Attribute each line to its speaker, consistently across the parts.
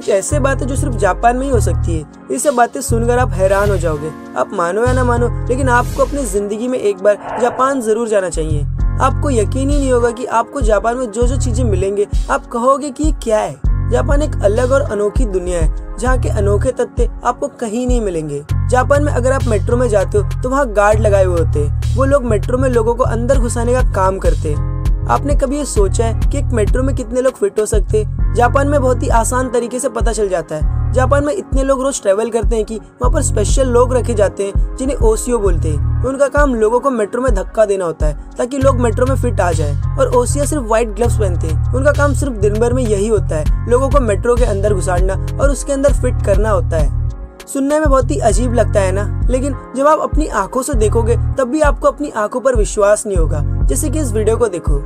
Speaker 1: कुछ ऐसे बातें जो सिर्फ जापान में ही हो सकती है। ये सब बातें सुनकर आप हैरान हो जाओगे। आप मानो या ना मानो, लेकिन आपको अपनी जिंदगी में एक बार जापान जरूर जाना चाहिए। आपको यकीन ही नहीं होगा कि आपको जापान में जो जो चीजें मिलेंगे, आप कहोगे कि ये क्या है। जापान एक अलग और अनोखी दुनिया है जहाँ के अनोखे तथ्य आपको कहीं नहीं मिलेंगे। जापान में अगर आप मेट्रो में जाते हो तो वहाँ गार्ड लगाए हुए होते हैं। वो लोग मेट्रो में लोगों को अंदर घुसाने का काम करते हैं। आपने कभी ये सोचा है कि एक मेट्रो में कितने लोग फिट हो सकते हैं? जापान में बहुत ही आसान तरीके से पता चल जाता है। जापान में इतने लोग रोज ट्रेवल करते हैं कि वहाँ पर स्पेशल लोग रखे जाते हैं जिन्हें ओसीओ बोलते हैं। उनका काम लोगों को मेट्रो में धक्का देना होता है ताकि लोग मेट्रो में फिट आ जाए। और ओसीओ सिर्फ व्हाइट ग्लव्स पहनते हैं। उनका काम सिर्फ दिन भर में यही होता है, लोगों को मेट्रो के अंदर घुसाड़ना और उसके अंदर फिट करना होता है। सुनने में बहुत ही अजीब लगता है ना, लेकिन जब आप अपनी आंखों से देखोगे तब भी आपको अपनी आंखों पर विश्वास नहीं होगा। जैसे कि इस वीडियो को देखो।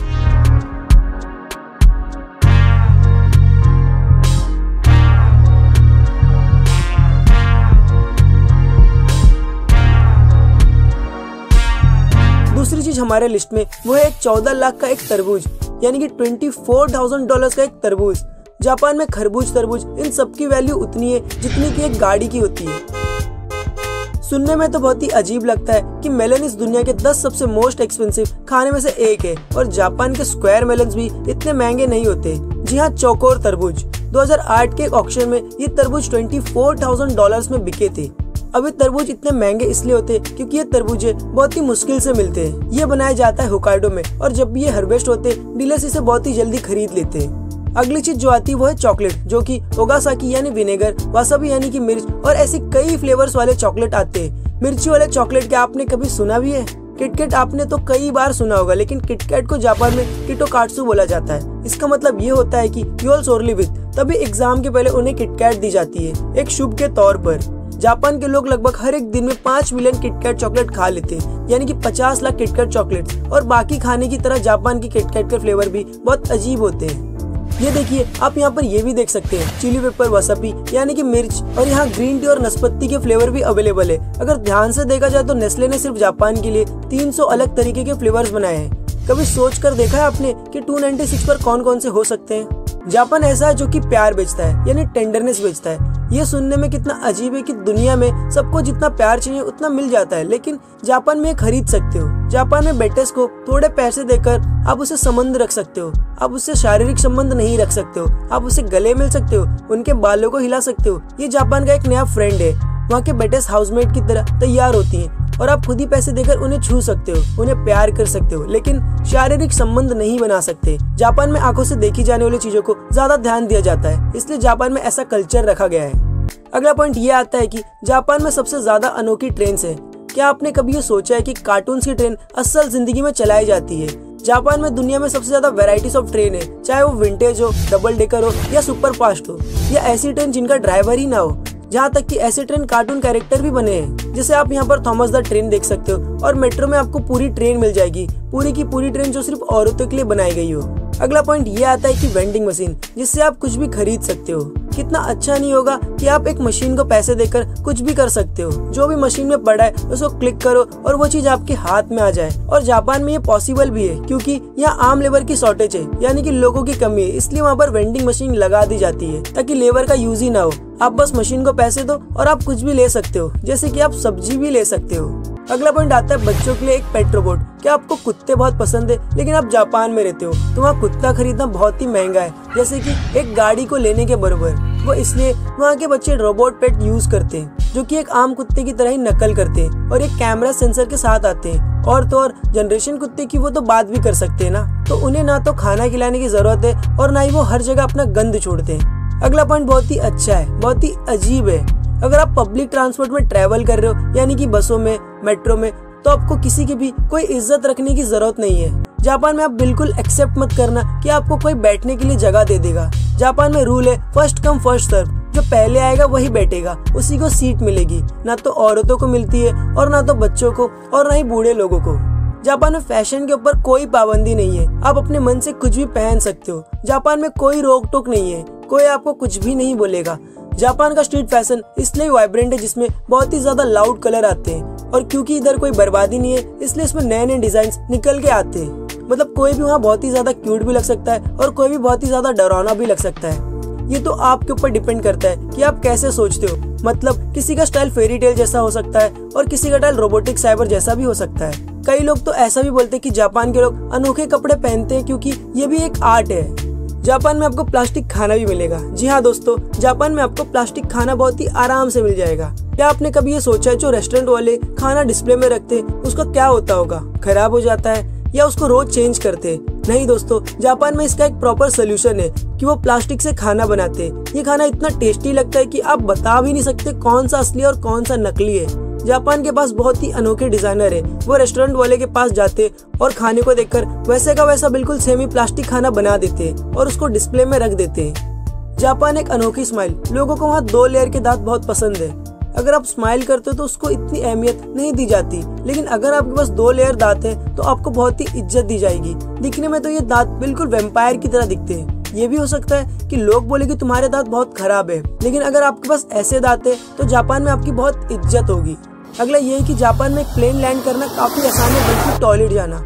Speaker 1: दूसरी चीज हमारे लिस्ट में वो है 14 लाख का एक तरबूज, यानी कि $24,000 का एक तरबूज। जापान में खरबूज, तरबूज इन सब की वैल्यू उतनी है जितनी की एक गाड़ी की होती है। सुनने में तो बहुत ही अजीब लगता है कि मेलन इस दुनिया के 10 सबसे मोस्ट एक्सपेंसिव खाने में से एक है, और जापान के स्क्वायर मेलन्स भी इतने महंगे नहीं होते। जी हाँ, चौकोर तरबूज। 2008 के एक ऑक्शन में ये तरबूज $24,000 में बिके थे। अभी तरबूज इतने महंगे इसलिए होते क्योंकि ये तरबूजे बहुत ही मुश्किल से मिलते हैं। ये बनाया जाता है होकाइडो में, और जब भी ये हार्वेस्ट होते डीलर्स इसे बहुत ही जल्दी खरीद लेते हैं। अगली चीज जो आती है वो है चॉकलेट, जो कि ओगासाकी यानी विनेगर, वासाबी यानी कि मिर्च, और ऐसी कई फ्लेवर्स वाले चॉकलेट आते हैं। मिर्ची वाले चॉकलेट क्या आपने कभी सुना भी है? किटकैट आपने तो कई बार सुना होगा, लेकिन किटकैट को जापान में किटोकात्सु बोला जाता है। इसका मतलब ये होता है कि यू ऑल सोरली विद, तभी एग्जाम के पहले उन्हें किटकैट दी जाती है एक शुभ के तौर पर। जापान के लोग लगभग हर एक दिन में 5 मिलियन किटकैट चॉकलेट खा लेते हैं, यानी कि 50 लाख किटकैट चॉकलेट्स। और बाकी खाने की तरह जापान की किटकैट के फ्लेवर भी बहुत अजीब होते हैं। ये देखिए, आप यहाँ पर ये भी देख सकते हैं चिली पेपर, वसाबी यानी कि मिर्च, और यहाँ ग्रीन टी और नाशपाती के फ्लेवर भी अवेलेबल है। अगर ध्यान से देखा जाए तो नेस्ले ने सिर्फ जापान के लिए 300 अलग तरीके के फ्लेवर्स बनाए हैं। कभी सोच कर देखा है आपने कि 296 पर कौन कौन से हो सकते हैं? जापान ऐसा है जो कि प्यार बेचता है, यानी टेंडरनेस बेचता है। ये सुनने में कितना अजीब है कि दुनिया में सबको जितना प्यार चाहिए उतना मिल जाता है, लेकिन जापान में खरीद सकते हो। जापान में बेटेस को थोड़े पैसे देकर आप उससे संबंध रख सकते हो। आप उससे शारीरिक संबंध नहीं रख सकते हो, आप उससे गले मिल सकते हो, उनके बालों को हिला सकते हो। ये जापान का एक नया फ्रेंड है। वहाँ के बेटेस हाउसमेट की तरह तैयार होती हैं, और आप खुद ही पैसे देकर उन्हें छू सकते हो, उन्हें प्यार कर सकते हो, लेकिन शारीरिक संबंध नहीं बना सकते। जापान में आंखों से देखी जाने वाली चीजों को ज्यादा ध्यान दिया जाता है, इसलिए जापान में ऐसा कल्चर रखा गया है। अगला पॉइंट ये आता है कि जापान में सबसे ज्यादा अनोखी ट्रेन है। क्या आपने कभी ये सोचा है कि कार्टून्स की ट्रेन असल जिंदगी में चलाई जाती है? जापान में दुनिया में सबसे ज्यादा वेराइटीज ऑफ ट्रेन है, चाहे वो विंटेज हो, डबल डेकर हो या सुपर फास्ट हो, या ऐसी ट्रेन जिनका ड्राइवर ही ना हो। जहाँ तक कि ऐसे ट्रेन कार्टून कैरेक्टर भी बने हैं। जैसे आप यहाँ पर थॉमस द ट्रेन देख सकते हो, और मेट्रो में आपको पूरी ट्रेन मिल जाएगी, पूरी की पूरी ट्रेन जो सिर्फ औरतों के लिए बनाई गई हो। अगला पॉइंट ये आता है कि वेंडिंग मशीन, जिससे आप कुछ भी खरीद सकते हो। कितना अच्छा नहीं होगा कि आप एक मशीन को पैसे देकर कुछ भी कर सकते हो। जो भी मशीन में पड़ा है उसको क्लिक करो और वो चीज आपके हाथ में आ जाए। और जापान में ये पॉसिबल भी है क्योंकि यहाँ आम लेबर की शॉर्टेज है, यानी कि लोगों की कमी है, इसलिए वहाँ पर वेंडिंग मशीन लगा दी जाती है ताकि लेबर का यूज ही ना हो। आप बस मशीन को पैसे दो और आप कुछ भी ले सकते हो, जैसे कि आप सब्जी भी ले सकते हो। अगला पॉइंट आता है बच्चों के लिए एक पेट रोबोट। क्या आपको कुत्ते बहुत पसंद है, लेकिन आप जापान में रहते हो तो वहाँ कुत्ता खरीदना बहुत ही महंगा है, जैसे कि एक गाड़ी को लेने के बराबर। वो इसलिए वहाँ के बच्चे रोबोट पेट यूज करते हैं, जो कि एक आम कुत्ते की तरह ही नकल करते हैं और एक कैमरा सेंसर के साथ आते हैं। और तो और जनरेशन कुत्ते की वो तो बात भी कर सकते हैं ना, तो उन्हें ना तो खाना खिलाने की जरूरत है और ना ही वो हर जगह अपना गंद छोड़ते हैं। अगला पॉइंट बहुत ही अच्छा है, बहुत ही अजीब है। अगर आप पब्लिक ट्रांसपोर्ट में ट्रैवल कर रहे हो, यानी कि बसों में, मेट्रो में, तो आपको किसी की भी कोई इज्जत रखने की जरूरत नहीं है। जापान में आप बिल्कुल एक्सेप्ट मत करना कि आपको कोई बैठने के लिए जगह दे देगा। जापान में रूल है फर्स्ट कम फर्स्ट सर्व, जो पहले आएगा वही बैठेगा, उसी को सीट मिलेगी। ना तो औरतों को मिलती है और ना तो बच्चों को और ना ही बूढ़े लोगों को। जापान में फैशन के ऊपर कोई पाबंदी नहीं है, आप अपने मन से कुछ भी पहन सकते हो। जापान में कोई रोक टोक नहीं है, कोई आपको कुछ भी नहीं बोलेगा। जापान का स्ट्रीट फैशन इसलिए वाइब्रेंट है, जिसमें बहुत ही ज्यादा लाउड कलर आते हैं, और क्योंकि इधर कोई बर्बादी नहीं है इसलिए इसमें नए नए डिजाइन निकल के आते हैं। मतलब कोई भी वहाँ बहुत ही ज्यादा क्यूट भी लग सकता है और कोई भी बहुत ही ज्यादा डरावना भी लग सकता है। ये तो आपके ऊपर डिपेंड करता है कि आप कैसे सोचते हो। मतलब किसी का स्टाइल फेरी टेल जैसा हो सकता है और किसी का स्टाइल रोबोटिक साइबर जैसा भी हो सकता है। कई लोग तो ऐसा भी बोलते हैं कि जापान के लोग अनोखे कपड़े पहनते हैं क्योंकि ये भी एक आर्ट है। जापान में आपको प्लास्टिक खाना भी मिलेगा। जी हाँ दोस्तों, जापान में आपको प्लास्टिक खाना बहुत ही आराम से मिल जाएगा। क्या आपने कभी ये सोचा है जो रेस्टोरेंट वाले खाना डिस्प्ले में रखते हैं उसका क्या होता होगा? खराब हो जाता है या उसको रोज चेंज करते? नहीं दोस्तों, जापान में इसका एक प्रॉपर सोल्यूशन है कि वो प्लास्टिक से खाना बनाते हैं। ये खाना इतना टेस्टी लगता है कि आप बता भी नहीं सकते कौन सा असली और कौन सा नकली है। जापान के पास बहुत ही अनोखे डिजाइनर है। वो रेस्टोरेंट वाले के पास जाते और खाने को देखकर वैसे का वैसा बिल्कुल सेमी प्लास्टिक खाना बना देते और उसको डिस्प्ले में रख देते हैं। जापान एक अनोखी स्माइल। लोगों को वहाँ 2 लेयर के दांत बहुत पसंद है। अगर आप स्माइल करते हो तो उसको इतनी अहमियत नहीं दी जाती, लेकिन अगर आपके पास 2 लेयर दांत है तो आपको बहुत ही इज्जत दी जाएगी। दिखने में तो ये दांत बिल्कुल वैम्पायर की तरह दिखते हैं। ये भी हो सकता है कि लोग बोले कि तुम्हारे दांत बहुत खराब है, लेकिन अगर आपके पास ऐसे दांत है तो जापान में आपकी बहुत इज्जत होगी। अगला ये है कि जापान में प्लेन लैंड करना काफी आसान है, बल्कि टॉयलेट जाना।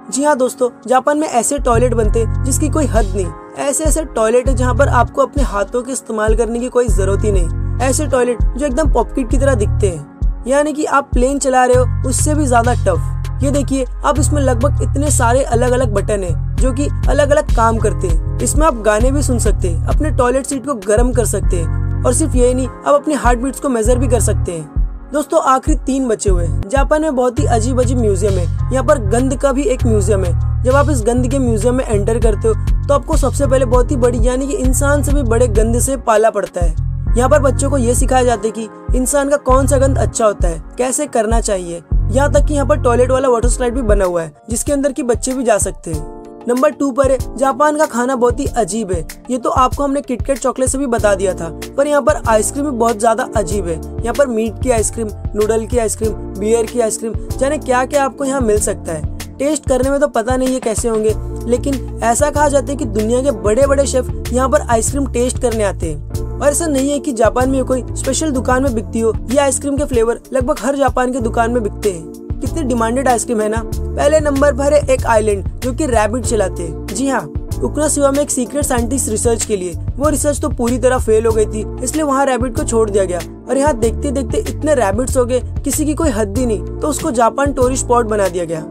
Speaker 1: जी हाँ दोस्तों, जापान में ऐसे टॉयलेट बनते हैं जिसकी कोई हद नहीं। ऐसे टॉयलेट है जहाँ पर आपको अपने हाथों के इस्तेमाल करने की कोई जरूरत ही नहीं। ऐसे टॉयलेट जो एकदम पॉकेट की तरह दिखते हैं, यानी कि आप प्लेन चला रहे हो उससे भी ज्यादा टफ। ये देखिए, आप इसमें लगभग इतने सारे अलग अलग बटन हैं जो कि अलग अलग काम करते हैं। इसमें आप गाने भी सुन सकते हैं, अपने टॉयलेट सीट को गर्म कर सकते हैं और सिर्फ यही नहीं, आप अपने हार्ट बीट्स को मेजर भी कर सकते हैं। दोस्तों आखिरी 3 बचे हुए हैं। जापान में बहुत ही अजीब अजीब म्यूजियम है। यहाँ पर गंध का भी एक म्यूजियम है। जब आप इस गंध के म्यूजियम में एंटर करते हो तो आपको सबसे पहले बहुत ही बड़ी यानी कि इंसान से भी बड़े गंध से पाला पड़ता है। यहाँ पर बच्चों को ये सिखाया जाता है कि इंसान का कौन सा गंध अच्छा होता है, कैसे करना चाहिए। यहाँ तक कि यहाँ पर टॉयलेट वाला वाटर स्लाइड भी बना हुआ है जिसके अंदर की बच्चे भी जा सकते हैं। नंबर 2 पर है, जापान का खाना बहुत ही अजीब है। ये तो आपको हमने किटकैट चॉकलेट से भी बता दिया था, पर यहाँ पर आइसक्रीम भी बहुत ज्यादा अजीब है। यहाँ पर मीट की आइसक्रीम, नूडल की आइसक्रीम, बियर की आइसक्रीम, जाने क्या क्या आपको यहाँ मिल सकता है। टेस्ट करने में तो पता नहीं है कैसे होंगे, लेकिन ऐसा कहा जाता है कि दुनिया के बड़े बड़े शेफ यहाँ पर आइसक्रीम टेस्ट करने आते हैं। और ऐसा नहीं है कि जापान में कोई स्पेशल दुकान में बिकती हो। ये आइसक्रीम के फ्लेवर लगभग हर जापान के दुकान में बिकते हैं। कितनी डिमांडेड आइसक्रीम है ना। पहले नंबर पर है एक आइलैंड जो कि रैबिट चलाते हैं। जी हाँ, उकिनावा में एक सीक्रेट साइंटिस्ट रिसर्च के लिए, वो रिसर्च तो पूरी तरह फेल हो गई थी, इसलिए वहाँ रैबिट को छोड़ दिया गया। और यहाँ देखते देखते इतने रैबिट्स हो गए, किसी की कोई हद ही नहीं, तो उसको जापान टूरिस्ट स्पॉट बना दिया गया।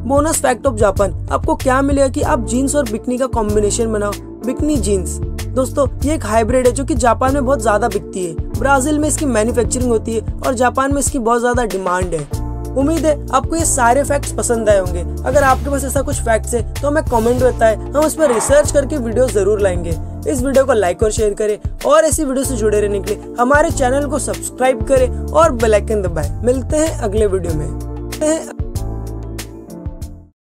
Speaker 1: बोनस फैक्ट ऑफ जापान, आपको क्या मिलेगा कि आप जीन्स और बिकनी का कॉम्बिनेशन बनाओ, बिकनी जीन्स। दोस्तों ये एक हाइब्रिड है जो कि जापान में बहुत ज्यादा बिकती है। ब्राजील में इसकी मैन्युफैक्चरिंग होती है और जापान में इसकी बहुत ज्यादा डिमांड है। उम्मीद है आपको ये सारे फैक्ट्स पसंद आए होंगे। अगर आपके पास ऐसा कुछ फैक्ट्स है तो हमें कमेंट में बताएं, हम उस पर रिसर्च करके वीडियो जरूर लाएंगे। इस वीडियो को लाइक और शेयर करें और ऐसी वीडियो से जुड़े रहने के लिए हमारे चैनल को सब्सक्राइब करें और बेल आइकन दबाएं। मिलते हैं अगले वीडियो में।